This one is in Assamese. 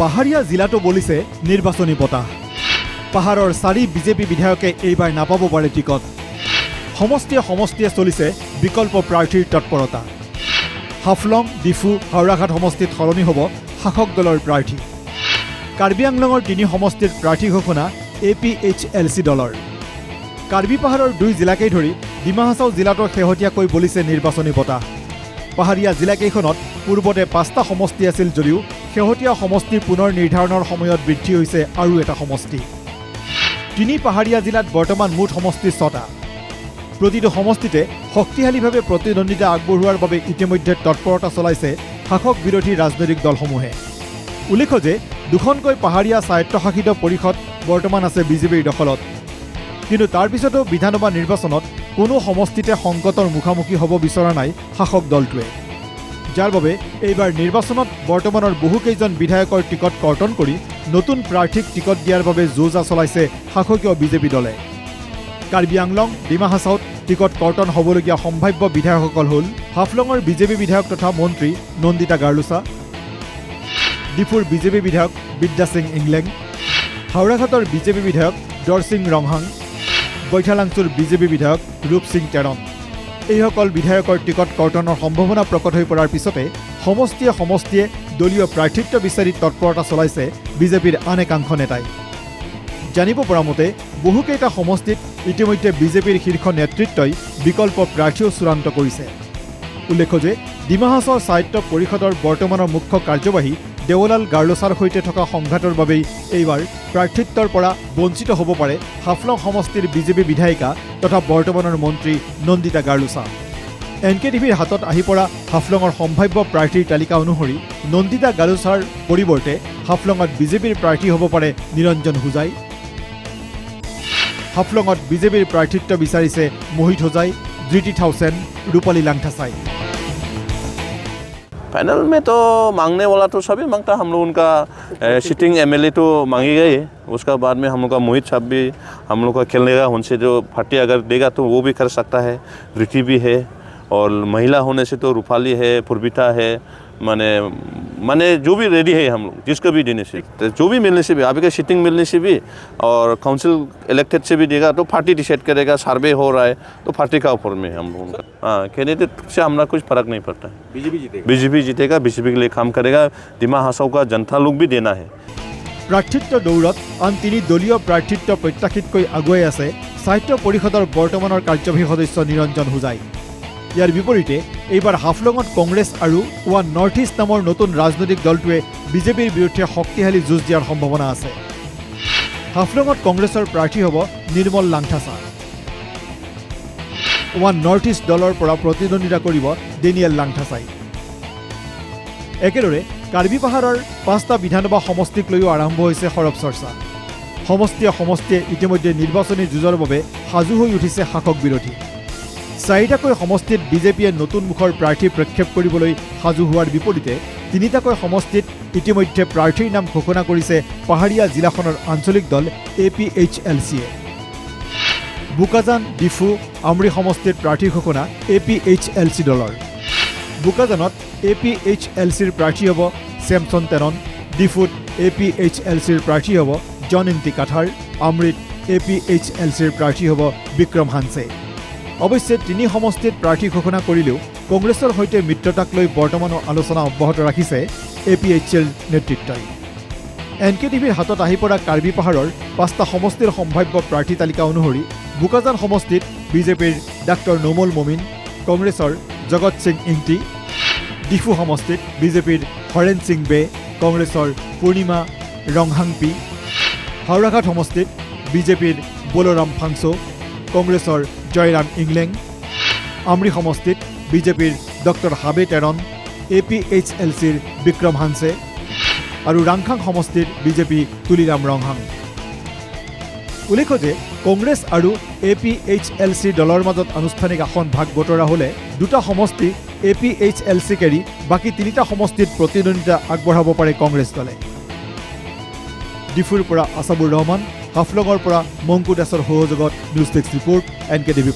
পাহাৰীয়া জিলাটো বলিছে নিৰ্বাচনী বতাহ। পাহাৰৰ 4 বিজেপি বিধায়কে এইবাৰ নাপাব পাৰে টিকট। সমষ্টিয়ে চলিছে বিকল্প প্ৰাৰ্থীৰ তৎপৰতা। হাফলং, ডিফু, হাওৰাঘাট সমষ্টিত সলনি হ'ব শাসক দলৰ প্ৰাৰ্থী। কাৰ্বি আংলঙৰ 3 সমষ্টিত প্ৰাৰ্থী ঘোষণা APHLC দলৰ। কাৰ্বি পাহাৰৰ 2 জিলাকেই ধৰি ডিমা হাছাও জিলাতো শেহতীয়াকৈ বলিছে নিৰ্বাচনী বতাহ। পাহাৰীয়া জিলাকেইখনত পূৰ্বতে 5টা সমষ্টি আছিল যদিও শেহতীয়া সমষ্টিৰ পুনৰ নিৰ্ধাৰণৰ সময়ত বৃদ্ধি হৈছে আৰু এটা সমষ্টি। 3 পাহাৰীয়া জিলাত বৰ্তমান মুঠ সমষ্টি 6টা। প্ৰতিটো সমষ্টিতে শক্তিশালীভাৱে প্ৰতিদ্বন্দ্বিতা আগবঢ়োৱাৰ বাবে ইতিমধ্যে তৎপৰতা চলাইছে শাসক বিৰোধী ৰাজনৈতিক দলসমূহে। উল্লেখ্য যে 2খনকৈ পাহাৰীয়া স্বায়ত্তশাসিত পৰিষদ বৰ্তমান আছে বিজেপিৰ দখলত। কিন্তু তাৰ পিছতো বিধানসভা নিৰ্বাচনত কোনো সমষ্টিতে সংকটৰ মুখামুখি হ'ব বিচৰা নাই শাসক দলটোৱে, যাৰ বাবে এইবাৰ নিৰ্বাচনত বৰ্তমানৰ বহুকেইজন বিধায়কৰ টিকট কৰ্তন কৰি নতুন প্ৰাৰ্থীক টিকট দিয়াৰ বাবে যোজা চলাইছে শাসকীয় বিজেপি দলে। কাৰ্বি আংলং, ডিমা হাছাওত টিকট কৰ্তন হ'বলগীয়া সম্ভাৱ্য বিধায়কসকল হ'ল হাফলঙৰ বিজেপি বিধায়ক তথা মন্ত্ৰী নন্দিতা গাৰ্লুছা, ডিফুৰ বিজেপি বিধায়ক বিদ্যা সিং ইংলেং, হাওৰাঘাটৰ বিজেপি বিধায়ক দৰসিং ৰংহাং, বৈঠালাংছুৰ বিজেপি বিধায়ক ৰূপ সিং তেৰণ। এইসকল বিধায়কৰ টিকট কৰ্তনৰ সম্ভাৱনা প্ৰকট হৈ পৰাৰ পিছতে সমষ্টিয়ে দলীয় প্ৰাৰ্থিত্ব বিচাৰি তৎপৰতা চলাইছে বিজেপিৰ আন একাংশ নেতাই। জানিব পৰা মতে বহুকেইটা সমষ্টিত ইতিমধ্যে বিজেপিৰ শীৰ্ষ নেতৃত্বই বিকল্প প্ৰাৰ্থীও চূড়ান্ত কৰিছে। উল্লেখ্য যে ডিমা হাছাও স্বায়ত্ত পৰিষদৰ বৰ্তমানৰ মুখ্য কাৰ্যবাহী দেৱলাল গাৰ্লছাৰ সৈতে থকা সংঘাতৰ বাবেই এইবাৰ প্ৰাৰ্থিত্বৰ পৰা বঞ্চিত হ'ব পাৰে হাফলং সমষ্টিৰ বিজেপি বিধায়িকা তথা বৰ্তমানৰ মন্ত্ৰী নন্দিতা গাৰ্লুছা। NKTVৰ হাতত আহি পৰা হাফলঙৰ সম্ভাৱ্য প্ৰাৰ্থীৰ তালিকা অনুসৰি নন্দিতা গাৰ্লুছাৰ পৰিৱৰ্তে হাফলঙত বিজেপিৰ প্ৰাৰ্থী হ'ব পাৰে নিৰঞ্জন হোজাই। হাফলঙত বিজেপিৰ প্ৰাৰ্থিত্ব বিচাৰিছে মোহিত হোজাই, ধৃতি থাউচেন, ৰূপালী লাংথাচাই। फाइनल में तो मांगने वाला तो सभी मांगता, हम लोग उनका सिटिंग MLA तो मांगी गई है। उसका बाद में हम लोग का मोहित साहब भी हम लोग का खेलेगा, उनसे जो पार्टी अगर देगा तो वो भी कर सकता है। धृति भी है और महिला होने से तो रूपाली है, पूर्विता है, माने जो भी रेडी है हम लोग जिसको भी देने से, तो जो भी मिलने से भी, अभी का सिटिंग मिलने से भी और काउंसिल इलेक्टेड से भी देगा तो पार्टी डिसाइड करेगा। सर्वे हो रहा है तो पार्टी का ऊपर में हम लोगों का, हाँ, कैंडिडेट से हमारा कुछ फर्क नहीं पड़ता है। बीजेपी जीतेगा, बीजेपी के लिए काम करेगा। डिमा हासाओ का जनता लोग भी देना है। প্ৰাৰ্থিত্ব দৌৰত আন 3 দলীয় প্ৰাৰ্থিত্ব প্ৰত্যাশিতকৈ আগুৱাই আছে স্বায়ত্ত পৰিষদৰ বৰ্তমানৰ কাৰ্যবাহী সদস্য নিৰঞ্জন হোজাই। ইয়াৰ বিপৰীতে এইবাৰ হাফলঙত কংগ্ৰেছ আৰু ওৱান নৰ্থ ইষ্ট নামৰ নতুন ৰাজনৈতিক দলটোৱে বিজেপিৰ বিৰুদ্ধে শক্তিশালী যুঁজ দিয়াৰ সম্ভাৱনা আছে। হাফলঙত কংগ্ৰেছৰ প্ৰাৰ্থী হ'ব নিৰ্মল লাংথাচা। ওৱান নৰ্থ ইষ্ট দলৰ পৰা প্ৰতিদ্বন্দ্বিতা কৰিব ডেনিয়েল লাংথাচাই। একেদৰে কাৰ্বি পাহাৰৰ 5টা বিধানসভা সমষ্টিক লৈও আৰম্ভ হৈছে সৰব চৰ্চা। সমষ্টিয়ে ইতিমধ্যে নিৰ্বাচনী যুঁজৰ বাবে সাজু হৈ উঠিছে শাসক বিৰোধী। 4টাকৈ সমষ্টিত বিজেপিয়ে নতুন মুখৰ প্ৰাৰ্থী প্ৰক্ষেপ কৰিবলৈ সাজু হোৱাৰ বিপৰীতে 3টাকৈ সমষ্টিত ইতিমধ্যে প্ৰাৰ্থীৰ নাম ঘোষণা কৰিছে পাহাৰীয়া জিলাখনৰ আঞ্চলিক দল APHLCয়ে। বোকাজান, ডিফু, আমৰি সমষ্টিত প্ৰাৰ্থী ঘোষণা APHLC দলৰ। বোকাজানত APHLCৰ প্ৰাৰ্থী হ'ব চেমছন তেৰণ, ডিফুত APHLCৰ প্ৰাৰ্থী হ'ব জন ইণ্টি কাঠাৰ, আমৰিত APHLCৰ প্ৰাৰ্থী হ'ব বিক্ৰম হানছে। অৱশ্যে 3 সমষ্টিত প্ৰাৰ্থী ঘোষণা কৰিলেও কংগ্ৰেছৰ সৈতে মিত্ৰতাক লৈ বৰ্তমানৰ আলোচনা অব্যাহত ৰাখিছে APHL নেতৃত্বই। NKTVৰ হাতত আহি পৰা কাৰ্বি পাহাৰৰ 5টা সমষ্টিৰ সম্ভাৱ্য প্ৰাৰ্থী তালিকা অনুসৰি বোকাজান সমষ্টিত বিজেপিৰ ডাক্তৰ নোমল মমিন, কংগ্ৰেছৰ জগত সিং ইংটি, ডিফু সমষ্টিত বিজেপিৰ হৰেন সিং বে, কংগ্ৰেছৰ পূৰ্ণিমা ৰংহাংপি, হাওৰাঘাট সমষ্টিত বিজেপিৰ বলোৰাম ফাংছো, কংগ্ৰেছৰ জয়ৰাম ইংলেং, আমৰি সমষ্টিত বিজেপিৰ ডক্টৰ হাবে তেৰণ, APHLCৰ বিক্ৰম হানছে আৰু ৰাংখাং সমষ্টিত বিজেপি তুলিৰাম ৰংহাং। উল্লেখ্য যে কংগ্ৰেছ আৰু APHLC দলৰ মাজত আনুষ্ঠানিক আসন ভাগ বতৰা হ'লে 2টা সমষ্টি APHLCক এৰি বাকী 3টা সমষ্টিত প্ৰতিদ্বন্দ্বিতা আগবঢ়াব পাৰে কংগ্ৰেছ দলে। ডিফুৰ পৰা আছাবুৰ ৰহমান, হাফলঙৰ পৰা মংকু দাসৰ সহযোগত নিউজ ডেস্ক ৰিপৰ্ট NKTV+।